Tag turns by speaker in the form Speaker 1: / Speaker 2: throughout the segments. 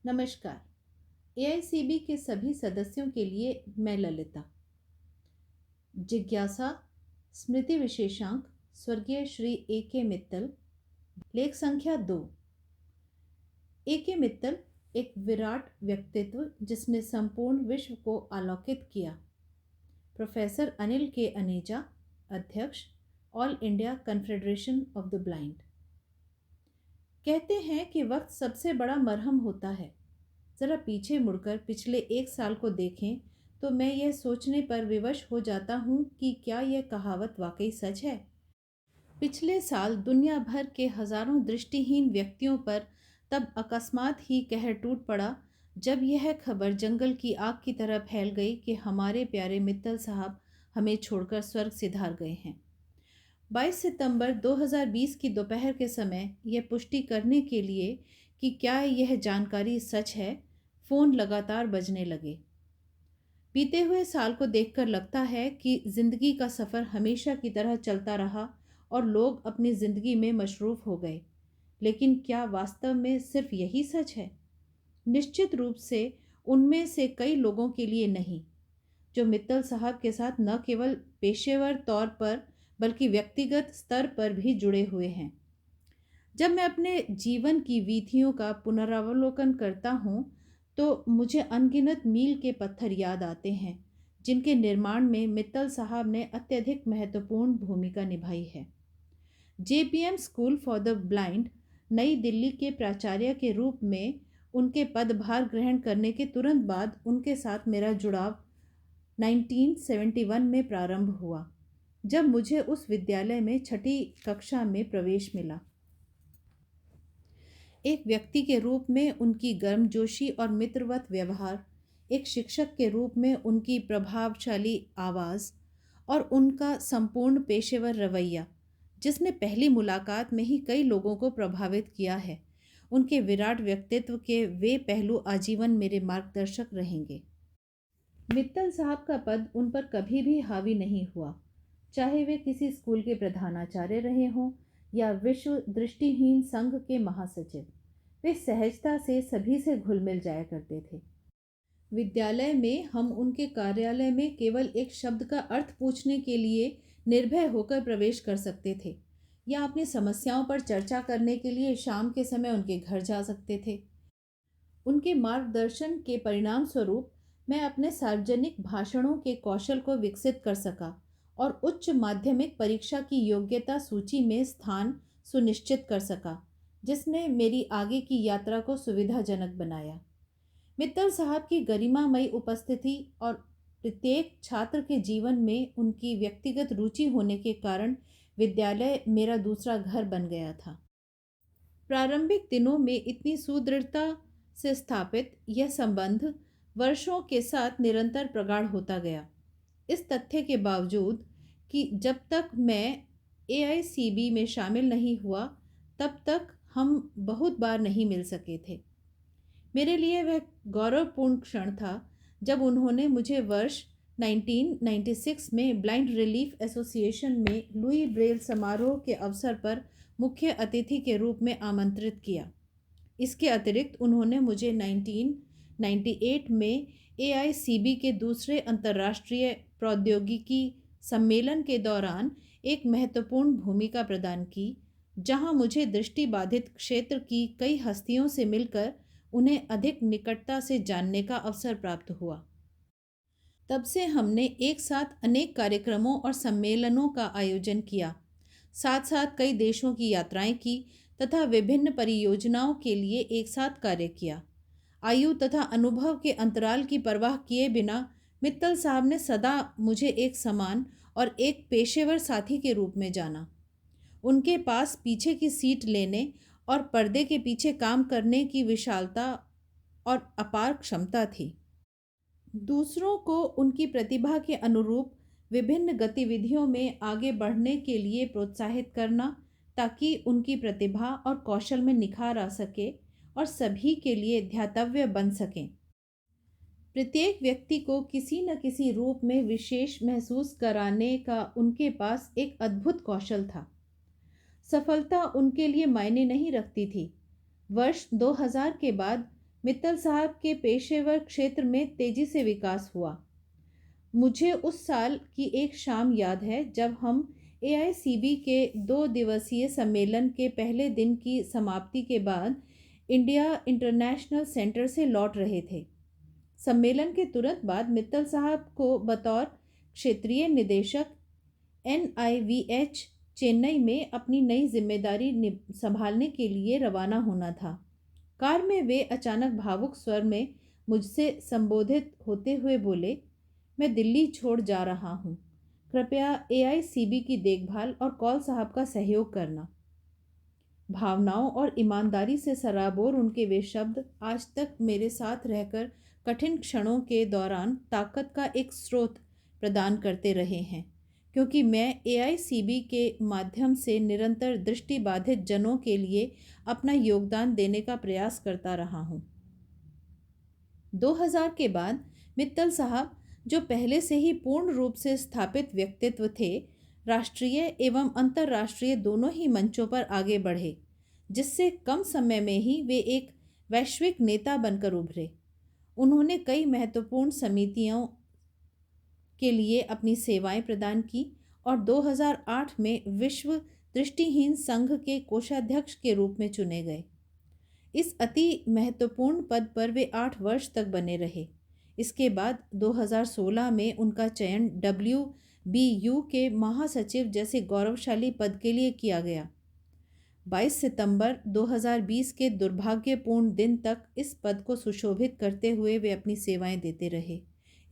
Speaker 1: नमस्कार। एआईसीबी के सभी सदस्यों के लिए मैं ललिता। जिज्ञासा, स्मृति विशेषांक, स्वर्गीय श्री ए के मित्तल। लेख संख्या 2। ए के मित्तल एक विराट व्यक्तित्व जिसने संपूर्ण विश्व को आलोकित किया। प्रोफेसर अनिल के अनेजा, अध्यक्ष, all India confederation of the blind. कहते हैं कि वक्त सबसे बड़ा मरहम होता है। ज़रा पीछे मुड़कर पिछले एक साल को देखें तो मैं यह सोचने पर विवश हो जाता हूँ कि क्या यह कहावत वाकई सच है। पिछले साल दुनिया भर के हजारों दृष्टिहीन व्यक्तियों पर तब अकस्मात ही कहर टूट पड़ा जब यह खबर जंगल की आग की तरह फैल गई कि हमारे प्यारे मित्तल साहब हमें छोड़कर स्वर्ग सिधार गए हैं। 22 सितंबर 2020 की दोपहर के समय यह पुष्टि करने के लिए कि क्या यह जानकारी सच है, फ़ोन लगातार बजने लगे। बीते हुए साल को देखकर लगता है कि ज़िंदगी का सफ़र हमेशा की तरह चलता रहा और लोग अपनी ज़िंदगी में मशरूफ़ हो गए। लेकिन क्या वास्तव में सिर्फ यही सच है? निश्चित रूप से उनमें से कई लोगों के लिए नहीं, जो मित्तल साहब के साथ न केवल पेशेवर तौर पर बल्कि व्यक्तिगत स्तर पर भी जुड़े हुए हैं। जब मैं अपने जीवन की वीथियों का पुनरावलोकन करता हूँ तो मुझे अनगिनत मील के पत्थर याद आते हैं जिनके निर्माण में मित्तल साहब ने अत्यधिक महत्वपूर्ण भूमिका निभाई है। JPM school for the blind, नई दिल्ली के प्राचार्य के रूप में उनके पदभार ग्रहण करने के तुरंत बाद उनके साथ मेरा जुड़ाव 1971 में प्रारंभ हुआ, जब मुझे उस विद्यालय में छठी कक्षा में प्रवेश मिला। एक व्यक्ति के रूप में उनकी गर्मजोशी और मित्रवत व्यवहार, एक शिक्षक के रूप में उनकी प्रभावशाली आवाज़ और उनका संपूर्ण पेशेवर रवैया, जिसने पहली मुलाकात में ही कई लोगों को प्रभावित किया है, उनके विराट व्यक्तित्व के वे पहलू आजीवन मेरे मार्गदर्शक रहेंगे। मित्तल साहब का पद उन पर कभी भी हावी नहीं हुआ, चाहे वे किसी स्कूल के प्रधानाचार्य रहे हों या विश्व दृष्टिहीन संघ के महासचिव। वे सहजता से सभी से घुल मिल जाया करते थे। विद्यालय में हम उनके कार्यालय में केवल एक शब्द का अर्थ पूछने के लिए निर्भय होकर प्रवेश कर सकते थे या अपनी समस्याओं पर चर्चा करने के लिए शाम के समय उनके घर जा सकते थे। उनके मार्गदर्शन के परिणाम स्वरूप मैं अपने सार्वजनिक भाषणों के कौशल को विकसित कर सका और उच्च माध्यमिक परीक्षा की योग्यता सूची में स्थान सुनिश्चित कर सका, जिसने मेरी आगे की यात्रा को सुविधाजनक बनाया। मित्तल साहब की गरिमामयी उपस्थिति और प्रत्येक छात्र के जीवन में उनकी व्यक्तिगत रुचि होने के कारण विद्यालय मेरा दूसरा घर बन गया था। प्रारंभिक दिनों में इतनी सुदृढ़ता से स्थापित यह संबंध वर्षों के साथ निरंतर प्रगाढ़ होता गया, इस तथ्य के बावजूद कि जब तक मैं एआईसीबी में शामिल नहीं हुआ तब तक हम बहुत बार नहीं मिल सके थे। मेरे लिए वह गौरवपूर्ण क्षण था जब उन्होंने मुझे वर्ष 1996 में ब्लाइंड रिलीफ एसोसिएशन में लुई ब्रेल समारोह के अवसर पर मुख्य अतिथि के रूप में आमंत्रित किया। इसके अतिरिक्त उन्होंने मुझे 1998 में एआईसीबी के दूसरे अंतर्राष्ट्रीय प्रौद्योगिकी सम्मेलन के दौरान एक महत्वपूर्ण भूमिका प्रदान की, जहां मुझे दृष्टिबाधित क्षेत्र की कई हस्तियों से मिलकर उन्हें अधिक निकटता से जानने का अवसर प्राप्त हुआ। तब से हमने एक साथ अनेक कार्यक्रमों और सम्मेलनों का आयोजन किया, साथ साथ कई देशों की यात्राएं की तथा विभिन्न परियोजनाओं के लिए एक साथ कार्य किया। आयु तथा अनुभव के अंतराल की परवाह किए बिना मित्तल साहब ने सदा मुझे एक समान और एक पेशेवर साथी के रूप में जाना। उनके पास पीछे की सीट लेने और पर्दे के पीछे काम करने की विशालता और अपार क्षमता थी। दूसरों को उनकी प्रतिभा के अनुरूप विभिन्न गतिविधियों में आगे बढ़ने के लिए प्रोत्साहित करना, ताकि उनकी प्रतिभा और कौशल में निखार आ सके और सभी के लिए ध्यातव्य बन सकें। प्रत्येक व्यक्ति को किसी न किसी रूप में विशेष महसूस कराने का उनके पास एक अद्भुत कौशल था। सफलता उनके लिए मायने नहीं रखती थी। वर्ष 2000 के बाद मित्तल साहब के पेशेवर क्षेत्र में तेजी से विकास हुआ। मुझे उस साल की एक शाम याद है जब हम एआईसीबी के 2 दिवसीय सम्मेलन के पहले दिन की समाप्ति के बाद इंडिया इंटरनेशनल सेंटर से लौट रहे थे। सम्मेलन के तुरंत बाद मित्तल साहब को बतौर क्षेत्रीय निदेशक NIVH चेन्नई में अपनी नई जिम्मेदारी संभालने के लिए रवाना होना था। कार में वे अचानक भावुक स्वर में मुझसे संबोधित होते हुए बोले, मैं दिल्ली छोड़ जा रहा हूँ। कृपया AICB की देखभाल और कौल साहब का सहयोग करना। भावनाओं और ईमानदारी से सराबोर उनके वे शब्द आज तक मेरे साथ रहकर कठिन क्षणों के दौरान ताकत का एक स्रोत प्रदान करते रहे हैं, क्योंकि मैं AICB के माध्यम से निरंतर दृष्टिबाधित जनों के लिए अपना योगदान देने का प्रयास करता रहा हूँ। 2000 के बाद मित्तल साहब, जो पहले से ही पूर्ण रूप से स्थापित व्यक्तित्व थे, राष्ट्रीय एवं अंतर्राष्ट्रीय दोनों ही मंचों पर आगे बढ़े, जिससे कम समय में ही वे एक वैश्विक नेता बनकर उभरे। उन्होंने कई महत्वपूर्ण समितियों के लिए अपनी सेवाएं प्रदान की और 2008 में विश्व दृष्टिहीन संघ के कोषाध्यक्ष के रूप में चुने गए। इस अति महत्वपूर्ण पद पर वे 8 वर्ष तक बने रहे। इसके बाद 2016 में उनका चयन WBU के महासचिव जैसे गौरवशाली पद के लिए किया गया। 22 सितंबर 2020 के दुर्भाग्यपूर्ण दिन तक इस पद को सुशोभित करते हुए वे अपनी सेवाएं देते रहे।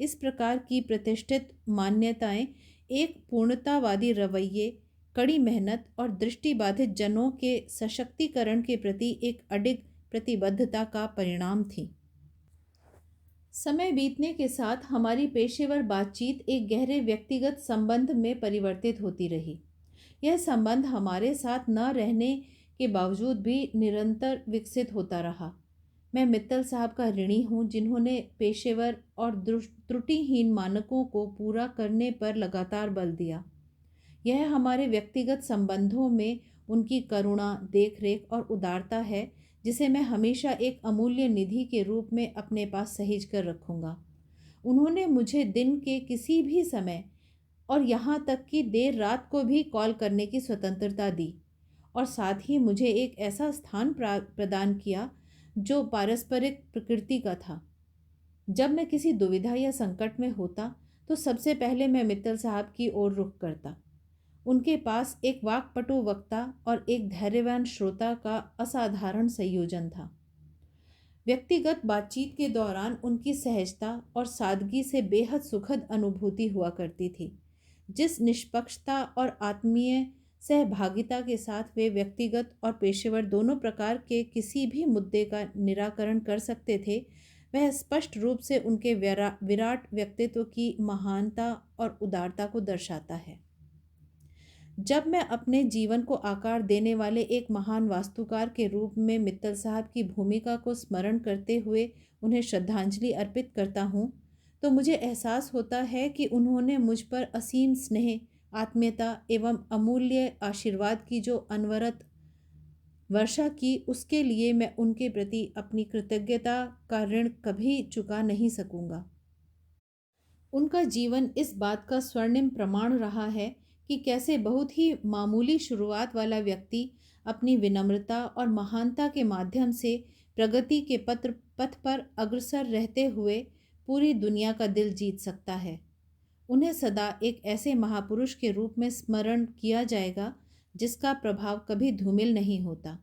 Speaker 1: इस प्रकार की प्रतिष्ठित मान्यताएं एक पूर्णतावादी रवैये, कड़ी मेहनत और दृष्टिबाधित जनों के सशक्तिकरण के प्रति एक अडिग प्रतिबद्धता का परिणाम थी। समय बीतने के साथ हमारी पेशेवर बातचीत एक गहरे व्यक्तिगत संबंध में परिवर्तित होती रही। यह संबंध हमारे साथ न रहने के बावजूद भी निरंतर विकसित होता रहा। मैं मित्तल साहब का ऋणी हूँ, जिन्होंने पेशेवर और त्रुटिहीन मानकों को पूरा करने पर लगातार बल दिया। यह हमारे व्यक्तिगत संबंधों में उनकी करुणा, देखरेख और उदारता है, जिसे मैं हमेशा एक अमूल्य निधि के रूप में अपने पास सहेज कर रखूँगा। उन्होंने मुझे दिन के किसी भी समय और यहाँ तक कि देर रात को भी कॉल करने की स्वतंत्रता दी और साथ ही मुझे एक ऐसा स्थान प्रदान किया जो पारस्परिक प्रकृति का था। जब मैं किसी दुविधा या संकट में होता तो सबसे पहले मैं मित्तल साहब की ओर रुख करता। उनके पास एक वाक्पटु वक्ता और एक धैर्यवान श्रोता का असाधारण संयोजन था। व्यक्तिगत बातचीत के दौरान उनकी सहजता और सादगी से बेहद सुखद अनुभूति हुआ करती थी। जिस निष्पक्षता और आत्मीय सहभागिता के साथ वे व्यक्तिगत और पेशेवर दोनों प्रकार के किसी भी मुद्दे का निराकरण कर सकते थे, वह स्पष्ट रूप से उनके विराट व्यक्तित्व की महानता और उदारता को दर्शाता है। जब मैं अपने जीवन को आकार देने वाले एक महान वास्तुकार के रूप में मित्तल साहब की भूमिका को स्मरण करते हुए उन्हें श्रद्धांजलि अर्पित करता हूँ, तो मुझे एहसास होता है कि उन्होंने मुझ पर असीम स्नेह, आत्मीयता एवं अमूल्य आशीर्वाद की जो अनवरत वर्षा की, उसके लिए मैं उनके प्रति अपनी कृतज्ञता का ऋण कभी चुका नहीं सकूंगा। उनका जीवन इस बात का स्वर्णिम प्रमाण रहा है कि कैसे बहुत ही मामूली शुरुआत वाला व्यक्ति अपनी विनम्रता और महानता के माध्यम से प्रगति के पथ पर अग्रसर रहते हुए पूरी दुनिया का दिल जीत सकता है। उन्हें सदा एक ऐसे महापुरुष के रूप में स्मरण किया जाएगा जिसका प्रभाव कभी धूमिल नहीं होता।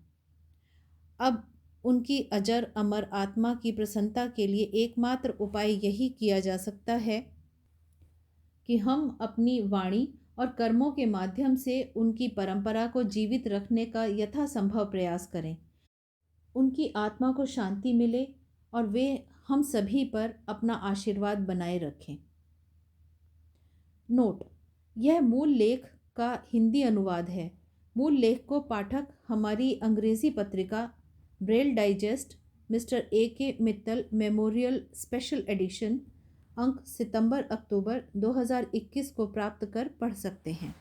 Speaker 1: अब उनकी अजर अमर आत्मा की प्रसन्नता के लिए एकमात्र उपाय यही किया जा सकता है कि हम अपनी वाणी और कर्मों के माध्यम से उनकी परंपरा को जीवित रखने का यथासंभव प्रयास करें। उनकी आत्मा को शांति मिले और वे हम सभी पर अपना आशीर्वाद बनाए रखें। नोट: यह मूल लेख का हिंदी अनुवाद है। मूल लेख को पाठक हमारी अंग्रेजी पत्रिका Braille digest mister AK Mittal memorial special edition अंक सितंबर-अक्टूबर 2021 को प्राप्त कर पढ़ सकते हैं।